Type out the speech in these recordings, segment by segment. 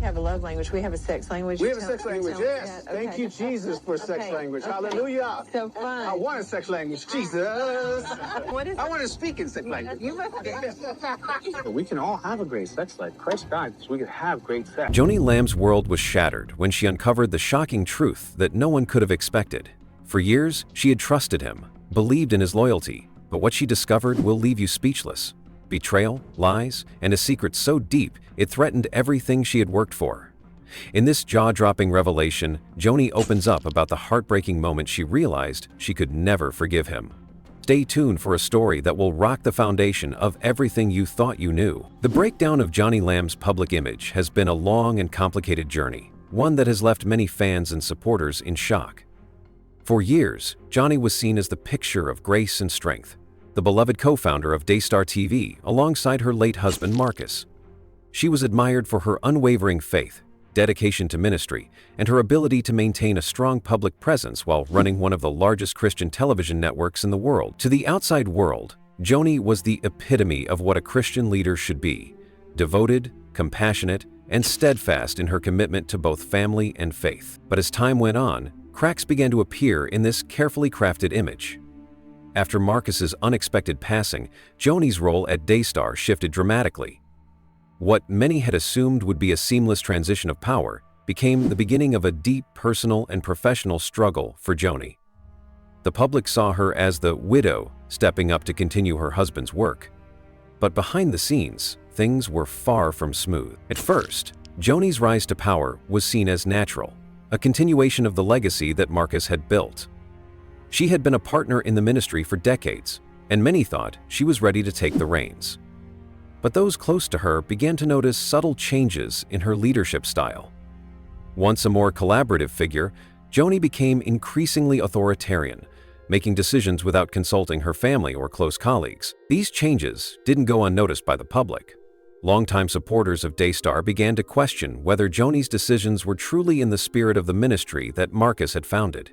have a love language. We have a sex language. We have a sex language, yes. Okay. Thank you, Jesus, for sex language. Hallelujah. So fun. I want a sex language, Jesus. What is I want to speak in sex language. You must We can all have a great sex life. Praise God, so we can have great sex. Joni Lamb's world was shattered when she uncovered the shocking truth that no one could have expected. For years, she had trusted him, believed in his loyalty, but what she discovered will leave you speechless. Betrayal, lies, and a secret so deep it threatened everything she had worked for. In this jaw-dropping revelation, Joni opens up about the heartbreaking moment she realized she could never forgive him. Stay tuned for a story that will rock the foundation of everything you thought you knew. The breakdown of Joni Lamb's public image has been a long and complicated journey, one that has left many fans and supporters in shock. For years, Joni was seen as the picture of grace and strength, the beloved co-founder of Daystar TV alongside her late husband Marcus. She was admired for her unwavering faith, dedication to ministry, and her ability to maintain a strong public presence while running one of the largest Christian television networks in the world. To the outside world, Joni was the epitome of what a Christian leader should be: devoted, compassionate, and steadfast in her commitment to both family and faith. But as time went on, cracks began to appear in this carefully crafted image. After Marcus's unexpected passing, Joni's role at Daystar shifted dramatically. What many had assumed would be a seamless transition of power became the beginning of a deep personal and professional struggle for Joni. The public saw her as the widow stepping up to continue her husband's work. But behind the scenes, things were far from smooth. At first, Joni's rise to power was seen as natural, a continuation of the legacy that Marcus had built. She had been a partner in the ministry for decades, and many thought she was ready to take the reins. But those close to her began to notice subtle changes in her leadership style. Once a more collaborative figure, Joni became increasingly authoritarian, making decisions without consulting her family or close colleagues. These changes didn't go unnoticed by the public. Longtime supporters of Daystar began to question whether Joni's decisions were truly in the spirit of the ministry that Marcus had founded.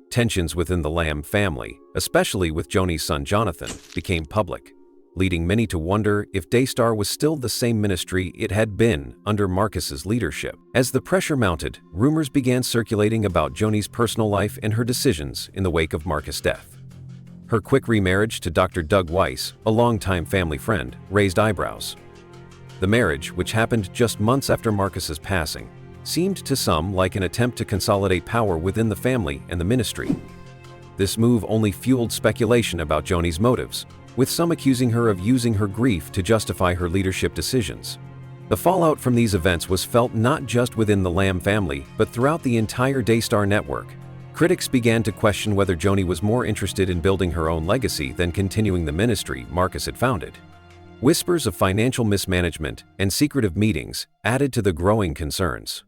Tensions within the Lamb family, especially with Joni's son Jonathan, became public, leading many to wonder if Daystar was still the same ministry it had been under Marcus's leadership. As the pressure mounted, rumors began circulating about Joni's personal life and her decisions in the wake of Marcus' death. Her quick remarriage to Dr. Doug Weiss, a longtime family friend, raised eyebrows. The marriage, which happened just months after Marcus's passing, seemed to some like an attempt to consolidate power within the family and the ministry. This move only fueled speculation about Joni's motives, with some accusing her of using her grief to justify her leadership decisions. The fallout from these events was felt not just within the Lamb family, but throughout the entire Daystar network. Critics began to question whether Joni was more interested in building her own legacy than continuing the ministry Marcus had founded. Whispers of financial mismanagement and secretive meetings added to the growing concerns.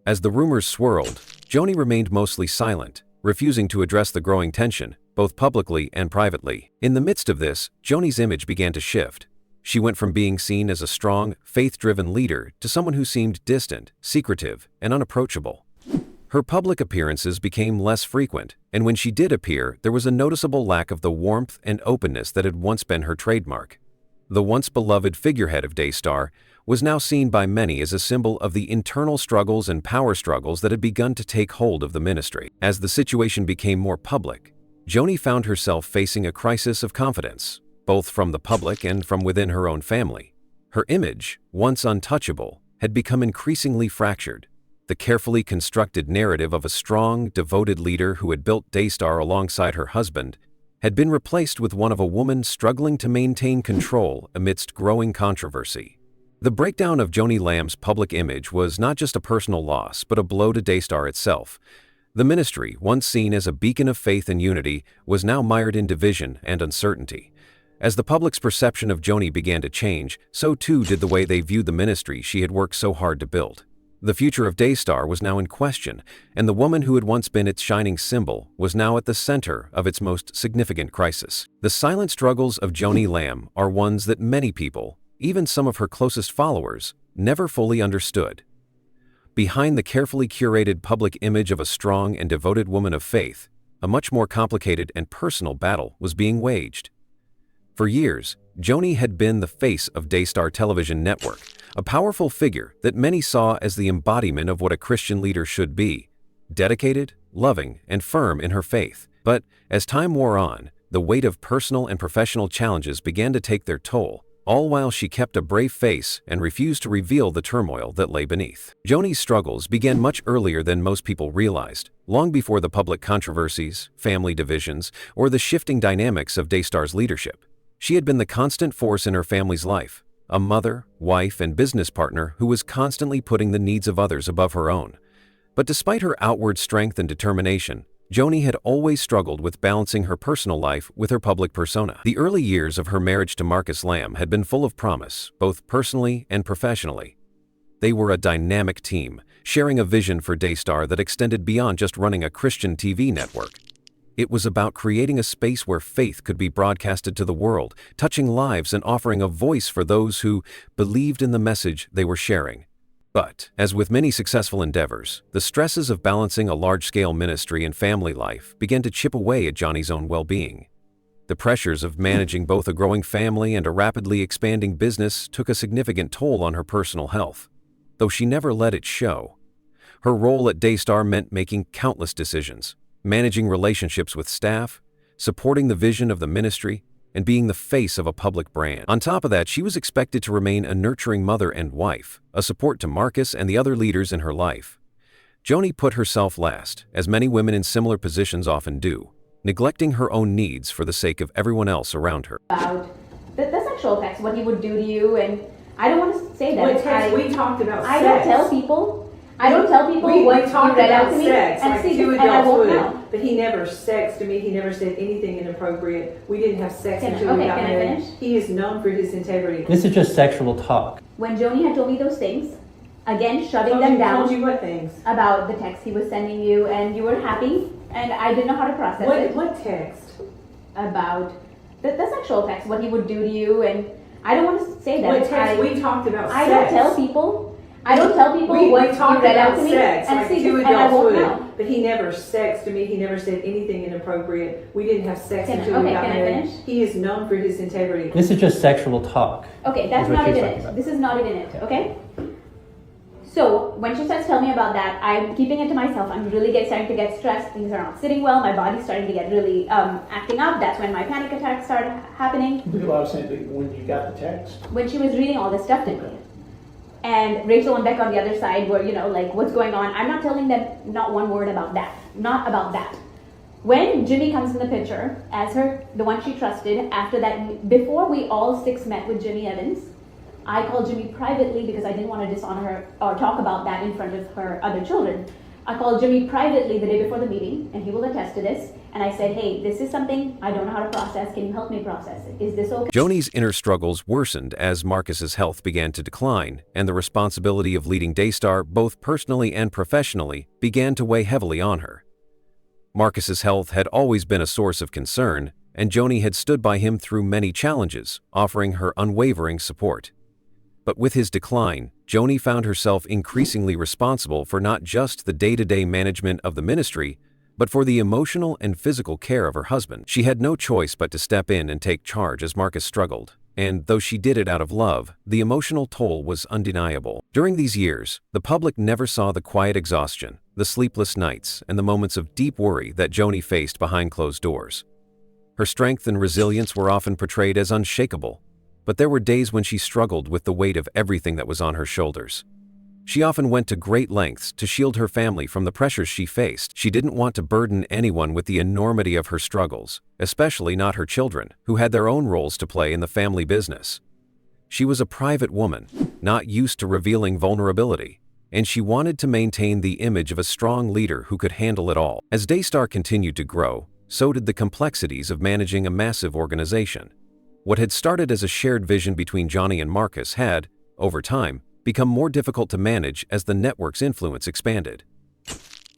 As the rumors swirled, Joni remained mostly silent, refusing to address the growing tension, both publicly and privately. In the midst of this, Joni's image began to shift. She went from being seen as a strong, faith-driven leader to someone who seemed distant, secretive, and unapproachable. Her public appearances became less frequent, and when she did appear, there was a noticeable lack of the warmth and openness that had once been her trademark. The once beloved figurehead of Daystar was now seen by many as a symbol of the internal struggles and power struggles that had begun to take hold of the ministry. As the situation became more public, Joni found herself facing a crisis of confidence, both from the public and from within her own family. Her image, once untouchable, had become increasingly fractured. The carefully constructed narrative of a strong, devoted leader who had built Daystar alongside her husband had been replaced with one of a woman struggling to maintain control amidst growing controversy. The breakdown of Joni Lamb's public image was not just a personal loss, but a blow to Daystar itself. The ministry, once seen as a beacon of faith and unity, was now mired in division and uncertainty. As the public's perception of Joni began to change, so too did the way they viewed the ministry she had worked so hard to build. The future of Daystar was now in question, and the woman who had once been its shining symbol was now at the center of its most significant crisis. The silent struggles of Joni Lamb are ones that many people, even some of her closest followers, never fully understood. Behind the carefully curated public image of a strong and devoted woman of faith, a much more complicated and personal battle was being waged. For years, Joni had been the face of Daystar Television Network, a powerful figure that many saw as the embodiment of what a Christian leader should be: dedicated, loving, and firm in her faith. But as time wore on, the weight of personal and professional challenges began to take their toll, all while she kept a brave face and refused to reveal the turmoil that lay beneath. Joni's struggles began much earlier than most people realized, long before the public controversies, family divisions, or the shifting dynamics of Daystar's leadership. She had been the constant force in her family's life, a mother, wife, and business partner who was constantly putting the needs of others above her own. But despite her outward strength and determination, Joni had always struggled with balancing her personal life with her public persona. The early years of her marriage to Marcus Lamb had been full of promise, both personally and professionally. They were a dynamic team, sharing a vision for Daystar that extended beyond just running a Christian TV network. It was about creating a space where faith could be broadcasted to the world, touching lives and offering a voice for those who believed in the message they were sharing. But, as with many successful endeavors, the stresses of balancing a large-scale ministry and family life began to chip away at Joni's own well-being. The pressures of managing both a growing family and a rapidly expanding business took a significant toll on her personal health, though she never let it show. Her role at Daystar meant making countless decisions, managing relationships with staff, supporting the vision of the ministry, and being the face of a public brand. On top of that, she was expected to remain a nurturing mother and wife, a support to Marcus and the other leaders in her life. Joni put herself last, as many women in similar positions often do, neglecting her own needs for the sake of everyone else around her. About the sexual text, what he would do to you, and I don't want to say that. We talked about I sex. don't tell people. I don't tell people what we talked you read about out to me. sex, And like see, two and I adults won't would. know. But he never sexted me. He never said anything inappropriate. We didn't have sex Can I- until we okay, got can I married. finish? He is known for his integrity. This is just sexual talk. When Joni had told me those things, again, shoving them Told down you what things? about the text he was sending you, and you were happy, and I didn't know how to process it. What text? About the sexual text, what he would do to you, and I don't want to say that. What text? We talked about I sex. don't tell people. I don't tell people We what you talked read out about to me. sex, And like see, two and I adults won't would. know. But he never sexted me. He never said anything inappropriate. We didn't have sex Can I- until we okay, got can I married. finish? He is known for his integrity. This is just sexual talk. Okay, that's Is what not she's even talking it. about. This is not even it, okay? So, when she starts telling me about that, I'm keeping it to myself. I'm really starting to get stressed. Things are not sitting well. My body's starting to get really acting up. That's when my panic attacks started happening. Because I was saying that when you got the text. When she was reading all this stuff to me. And Rachel and Beck on the other side were, like, what's going on? I'm not telling them not one word about that. Not about that. When Jimmy comes in the picture as the one she trusted, after that, before we all six met with Jimmy Evans, I called Jimmy privately because I didn't want to dishonor her or talk about that in front of her other children. I called Jimmy privately the day before the meeting, and he will attest to this. And I said, hey, this is something I don't know how to process. Can you help me process it? Is this okay? Joni's inner struggles worsened as Marcus's health began to decline, and the responsibility of leading Daystar, both personally and professionally, began to weigh heavily on her. Marcus's health had always been a source of concern, and Joni had stood by him through many challenges, offering her unwavering support. But with his decline, Joni found herself increasingly responsible for not just the day-to-day management of the ministry, but for the emotional and physical care of her husband. She had no choice but to step in and take charge as Marcus struggled, and though she did it out of love, the emotional toll was undeniable. During these years, the public never saw the quiet exhaustion, the sleepless nights, and the moments of deep worry that Joni faced behind closed doors. Her strength and resilience were often portrayed as unshakable, but there were days when she struggled with the weight of everything that was on her shoulders. She often went to great lengths to shield her family from the pressures she faced. She didn't want to burden anyone with the enormity of her struggles, especially not her children, who had their own roles to play in the family business. She was a private woman, not used to revealing vulnerability, and she wanted to maintain the image of a strong leader who could handle it all. As Daystar continued to grow, so did the complexities of managing a massive organization. What had started as a shared vision between Joni and Marcus had, over time, become more difficult to manage as the network's influence expanded.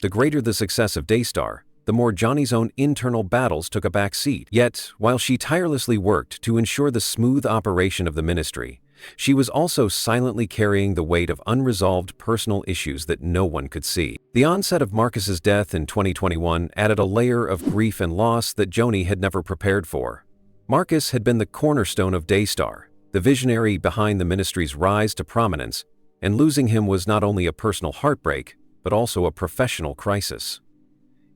The greater the success of Daystar, the more Joni's own internal battles took a back seat. Yet, while she tirelessly worked to ensure the smooth operation of the ministry, she was also silently carrying the weight of unresolved personal issues that no one could see. The onset of Marcus's death in 2021 added a layer of grief and loss that Joni had never prepared for. Marcus had been the cornerstone of Daystar, the visionary behind the ministry's rise to prominence, and losing him was not only a personal heartbreak, but also a professional crisis.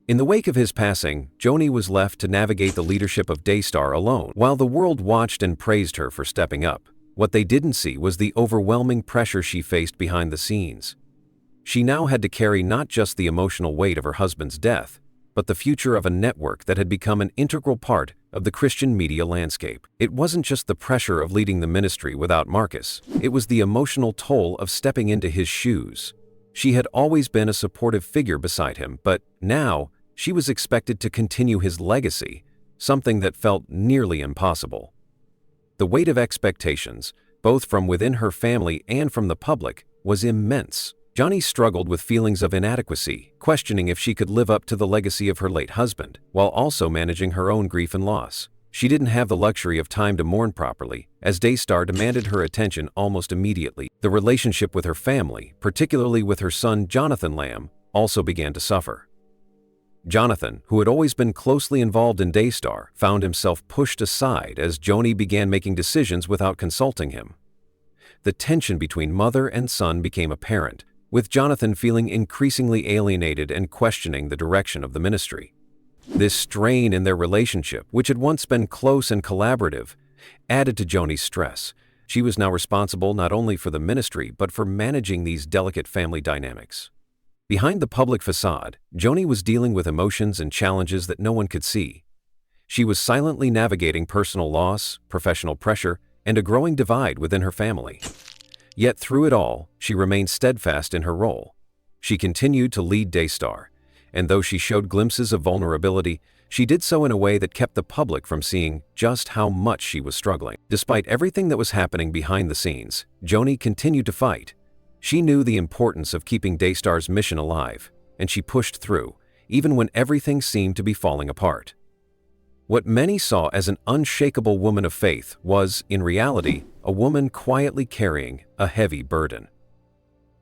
In the wake of his passing, Joni was left to navigate the leadership of Daystar alone. While the world watched and praised her for stepping up, what they didn't see was the overwhelming pressure she faced behind the scenes. She now had to carry not just the emotional weight of her husband's death, but the future of a network that had become an integral part of the Christian media landscape. It wasn't just the pressure of leading the ministry without Marcus, it was the emotional toll of stepping into his shoes. She had always been a supportive figure beside him, but now she was expected to continue his legacy, something that felt nearly impossible. The weight of expectations, both from within her family and from the public, was immense. Joni struggled with feelings of inadequacy, questioning if she could live up to the legacy of her late husband, while also managing her own grief and loss. She didn't have the luxury of time to mourn properly, as Daystar demanded her attention almost immediately. The relationship with her family, particularly with her son Joni Lamb, also began to suffer. Jonathan, who had always been closely involved in Daystar, found himself pushed aside as Joni began making decisions without consulting him. The tension between mother and son became apparent, with Jonathan feeling increasingly alienated and questioning the direction of the ministry. This strain in their relationship, which had once been close and collaborative, added to Joni's stress. She was now responsible not only for the ministry but for managing these delicate family dynamics. Behind the public facade, Joni was dealing with emotions and challenges that no one could see. She was silently navigating personal loss, professional pressure, and a growing divide within her family. Yet through it all, she remained steadfast in her role. She continued to lead Daystar, and though she showed glimpses of vulnerability, she did so in a way that kept the public from seeing just how much she was struggling. Despite everything that was happening behind the scenes, Joni continued to fight. She knew the importance of keeping Daystar's mission alive, and she pushed through, even when everything seemed to be falling apart. What many saw as an unshakable woman of faith was, in reality, a woman quietly carrying a heavy burden.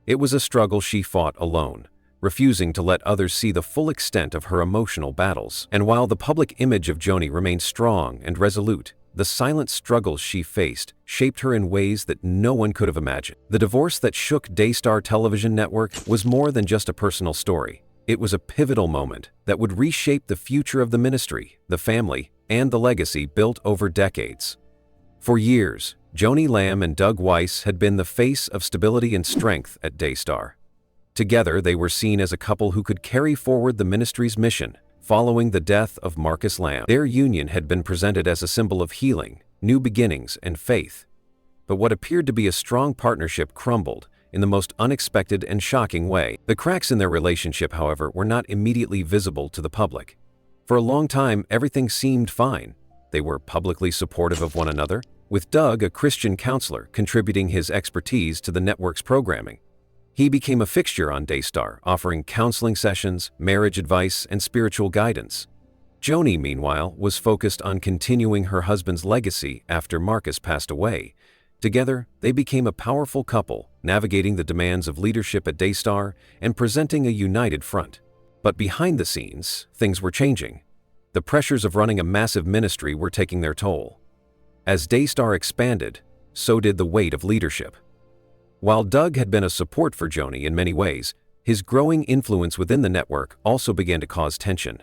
It was a struggle she fought alone, refusing to let others see the full extent of her emotional battles. And while the public image of Joni remained strong and resolute, the silent struggles she faced shaped her in ways that no one could have imagined. The divorce that shook Daystar Television Network was more than just a personal story. It was a pivotal moment that would reshape the future of the ministry, the family, and the legacy built over decades. For years, Joni Lamb and Doug Weiss had been the face of stability and strength at Daystar. Together, they were seen as a couple who could carry forward the ministry's mission following the death of Marcus Lamb. Their union had been presented as a symbol of healing, new beginnings, and faith. But what appeared to be a strong partnership crumbled in the most unexpected and shocking way. The cracks in their relationship, however, were not immediately visible to the public. For a long time, everything seemed fine. They were publicly supportive of one another, with Doug, a Christian counselor, contributing his expertise to the network's programming. He became a fixture on Daystar, offering counseling sessions, marriage advice, and spiritual guidance. Joni, meanwhile, was focused on continuing her husband's legacy after Marcus passed away. Together, they became a powerful couple, navigating the demands of leadership at Daystar and presenting a united front. But behind the scenes, things were changing. The pressures of running a massive ministry were taking their toll. As Daystar expanded, so did the weight of leadership. While Doug had been a support for Joni in many ways, his growing influence within the network also began to cause tension.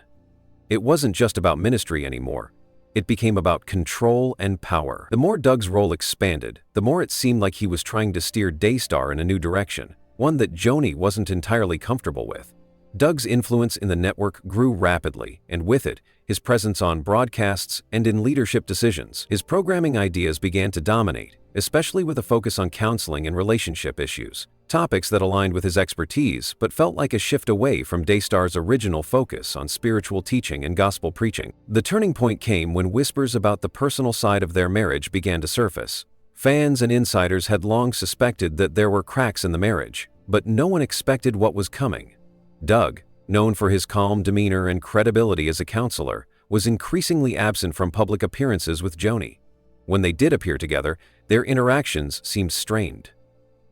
It wasn't just about ministry anymore. It became about control and power. The more Doug's role expanded, the more it seemed like he was trying to steer Daystar in a new direction, one that Joni wasn't entirely comfortable with. Doug's influence in the network grew rapidly, and with it, his presence on broadcasts and in leadership decisions. His programming ideas began to dominate, especially with a focus on counseling and relationship issues, topics that aligned with his expertise but felt like a shift away from Daystar's original focus on spiritual teaching and gospel preaching. The turning point came when whispers about the personal side of their marriage began to surface. Fans and insiders had long suspected that there were cracks in the marriage, but no one expected what was coming. Doug, known for his calm demeanor and credibility as a counselor, was increasingly absent from public appearances with Joni. When they did appear together, their interactions seemed strained.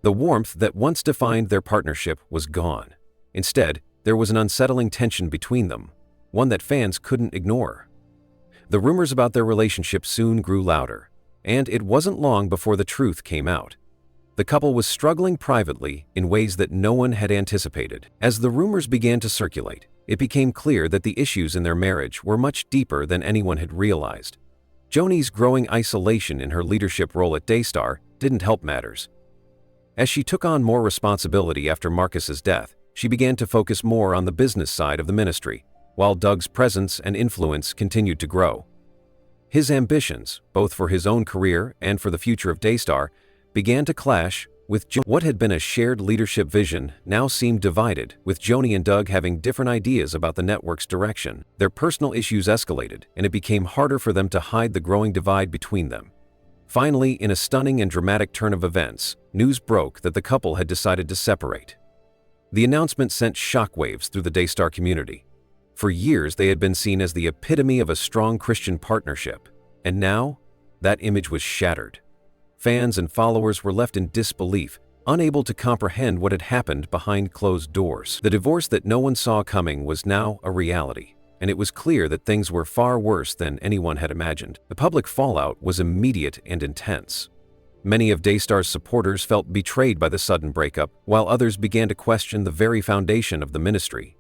The warmth that once defined their partnership was gone. Instead, there was an unsettling tension between them, one that fans couldn't ignore. The rumors about their relationship soon grew louder, and it wasn't long before the truth came out. The couple was struggling privately in ways that no one had anticipated. As the rumors began to circulate, it became clear that the issues in their marriage were much deeper than anyone had realized. Joni's growing isolation in her leadership role at Daystar didn't help matters. As she took on more responsibility after Marcus's death, she began to focus more on the business side of the ministry, while Doug's presence and influence continued to grow. His ambitions, both for his own career and for the future of Daystar, began to clash with what had been a shared leadership vision now seemed divided, with Joni and Doug having different ideas about the network's direction. Their personal issues escalated, and it became harder for them to hide the growing divide between them. Finally, in a stunning and dramatic turn of events, news broke that the couple had decided to separate. The announcement sent shockwaves through the Daystar community. For years, they had been seen as the epitome of a strong Christian partnership, and now, that image was shattered. Fans and followers were left in disbelief, unable to comprehend what had happened behind closed doors. The divorce that no one saw coming was now a reality, and it was clear that things were far worse than anyone had imagined. The public fallout was immediate and intense. Many of Daystar's supporters felt betrayed by the sudden breakup, while others began to question the very foundation of the ministry.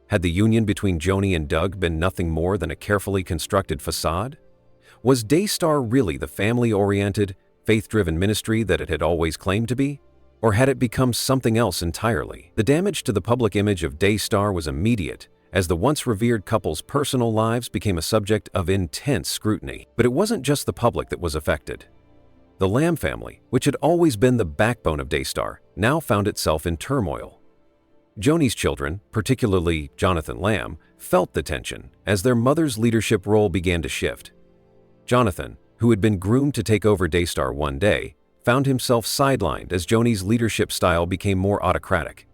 Had the union between Joni and Doug been nothing more than a carefully constructed facade? Was Daystar really the family-oriented, faith-driven ministry that it had always claimed to be? Or had it become something else entirely? The damage to the public image of Daystar was immediate, as the once revered couple's personal lives became a subject of intense scrutiny. But it wasn't just the public that was affected. The Lamb family, which had always been the backbone of Daystar, now found itself in turmoil. Joni's children, particularly Jonathan Lamb, felt the tension as their mother's leadership role began to shift. Jonathan, who had been groomed to take over Daystar one day, found himself sidelined as Joni's leadership style became more autocratic.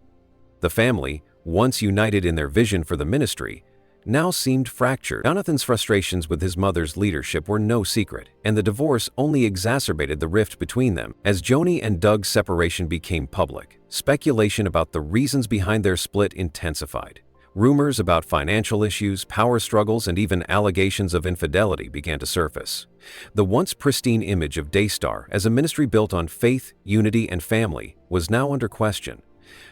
The family, once united in their vision for the ministry, now seemed fractured. Jonathan's frustrations with his mother's leadership were no secret, and the divorce only exacerbated the rift between them. As Joni and Doug's separation became public, speculation about the reasons behind their split intensified. Rumors about financial issues, power struggles, and even allegations of infidelity began to surface. The once pristine image of Daystar as a ministry built on faith, unity, and family was now under question.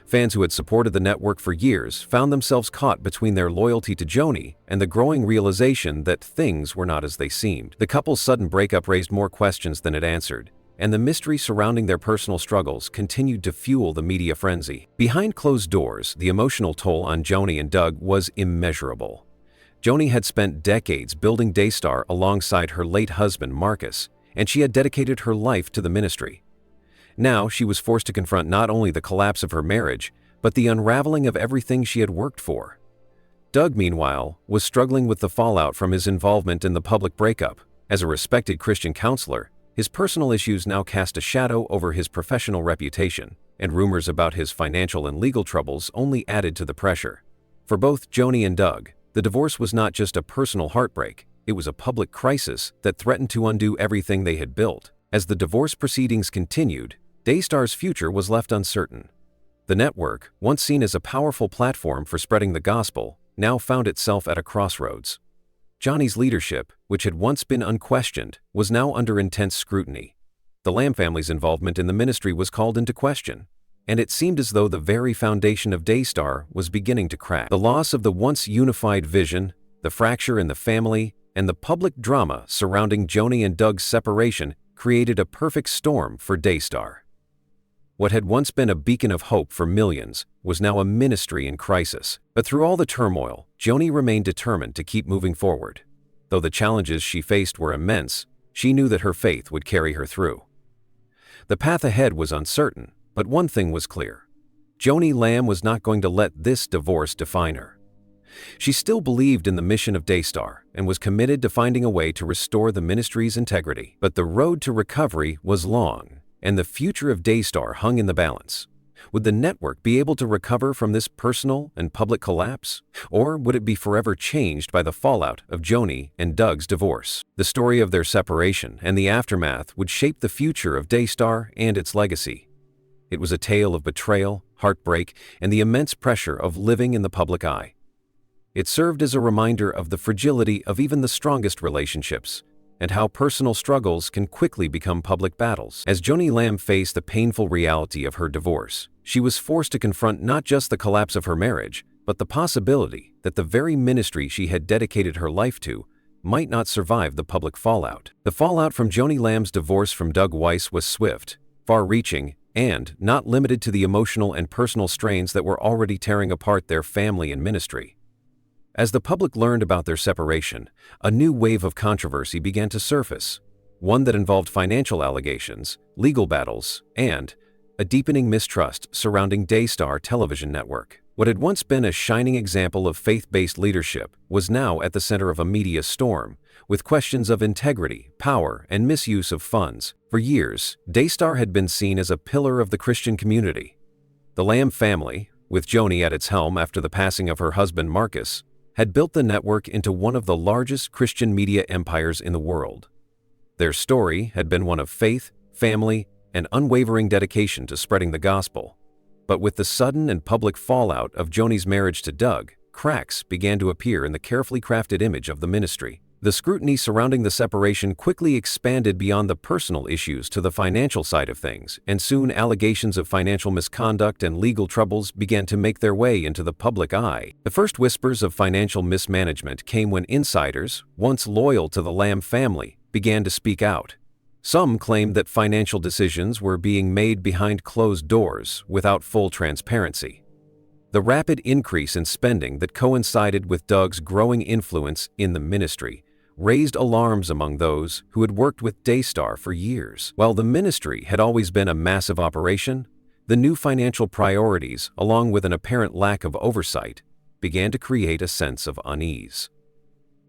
Fans who had supported the network for years found themselves caught between their loyalty to Joni and the growing realization that things were not as they seemed. The couple's sudden breakup raised more questions than it answered, and the mystery surrounding their personal struggles continued to fuel the media frenzy. Behind closed doors, the emotional toll on Joni and Doug was immeasurable. Joni had spent decades building Daystar alongside her late husband Marcus, and she had dedicated her life to the ministry. Now she was forced to confront not only the collapse of her marriage, but the unraveling of everything she had worked for. Doug, meanwhile, was struggling with the fallout from his involvement in the public breakup. As a respected Christian counselor, his personal issues now cast a shadow over his professional reputation, and rumors about his financial and legal troubles only added to the pressure. For both Joni and Doug, the divorce was not just a personal heartbreak, it was a public crisis that threatened to undo everything they had built. As the divorce proceedings continued, Daystar's future was left uncertain. The network, once seen as a powerful platform for spreading the gospel, now found itself at a crossroads. Joni's leadership, which had once been unquestioned, was now under intense scrutiny. The Lamb family's involvement in the ministry was called into question, and it seemed as though the very foundation of Daystar was beginning to crack. The loss of the once unified vision, the fracture in the family, and the public drama surrounding Joni and Doug's separation created a perfect storm for Daystar. What had once been a beacon of hope for millions was now a ministry in crisis. But through all the turmoil, Joni remained determined to keep moving forward. Though the challenges she faced were immense, she knew that her faith would carry her through. The path ahead was uncertain, but one thing was clear. Joni Lamb was not going to let this divorce define her. She still believed in the mission of Daystar and was committed to finding a way to restore the ministry's integrity. But the road to recovery was long, and the future of Daystar hung in the balance. Would the network be able to recover from this personal and public collapse? Or would it be forever changed by the fallout of Joni and Doug's divorce? The story of their separation and the aftermath would shape the future of Daystar and its legacy. It was a tale of betrayal, heartbreak, and the immense pressure of living in the public eye. It served as a reminder of the fragility of even the strongest relationships, and how personal struggles can quickly become public battles. As Joni Lamb faced the painful reality of her divorce, she was forced to confront not just the collapse of her marriage, but the possibility that the very ministry she had dedicated her life to might not survive the public fallout. The fallout from Joni Lamb's divorce from Doug Weiss was swift, far-reaching, and not limited to the emotional and personal strains that were already tearing apart their family and ministry. As the public learned about their separation, a new wave of controversy began to surface, one that involved financial allegations, legal battles, and a deepening mistrust surrounding Daystar television network. What had once been a shining example of faith-based leadership was now at the center of a media storm, with questions of integrity, power, and misuse of funds. For years, Daystar had been seen as a pillar of the Christian community. The Lamb family, with Joni at its helm after the passing of her husband Marcus, had built the network into one of the largest Christian media empires in the world. Their story had been one of faith, family, and unwavering dedication to spreading the gospel. But with the sudden and public fallout of Joni's marriage to Doug, cracks began to appear in the carefully crafted image of the ministry. The scrutiny surrounding the separation quickly expanded beyond the personal issues to the financial side of things, and soon allegations of financial misconduct and legal troubles began to make their way into the public eye. The first whispers of financial mismanagement came when insiders, once loyal to the Lamb family, began to speak out. Some claimed that financial decisions were being made behind closed doors without full transparency. The rapid increase in spending that coincided with Doug's growing influence in the ministry raised alarms among those who had worked with Daystar for years. While the ministry had always been a massive operation, the new financial priorities, along with an apparent lack of oversight, began to create a sense of unease.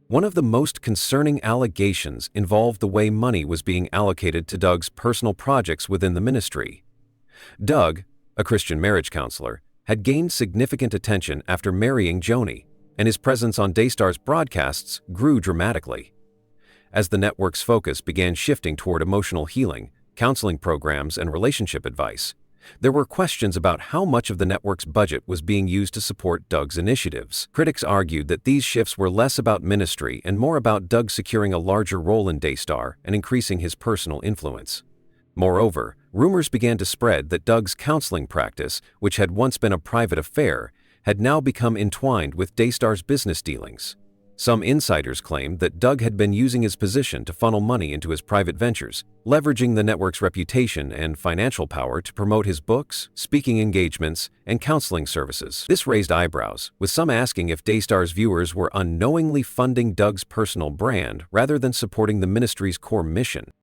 One of the most concerning allegations involved the way money was being allocated to Doug's personal projects within the ministry. Doug, a Christian marriage counselor, had gained significant attention after marrying Joni, and his presence on Daystar's broadcasts grew dramatically. As the network's focus began shifting toward emotional healing, counseling programs, and relationship advice, there were questions about how much of the network's budget was being used to support Doug's initiatives. Critics argued that these shifts were less about ministry and more about Doug securing a larger role in Daystar and increasing his personal influence. Moreover, rumors began to spread that Doug's counseling practice, which had once been a private affair, had now become entwined with Daystar's business dealings. Some insiders claimed that Doug had been using his position to funnel money into his private ventures, leveraging the network's reputation and financial power to promote his books, speaking engagements, and counseling services. This raised eyebrows, with some asking if Daystar's viewers were unknowingly funding Doug's personal brand rather than supporting the ministry's core mission.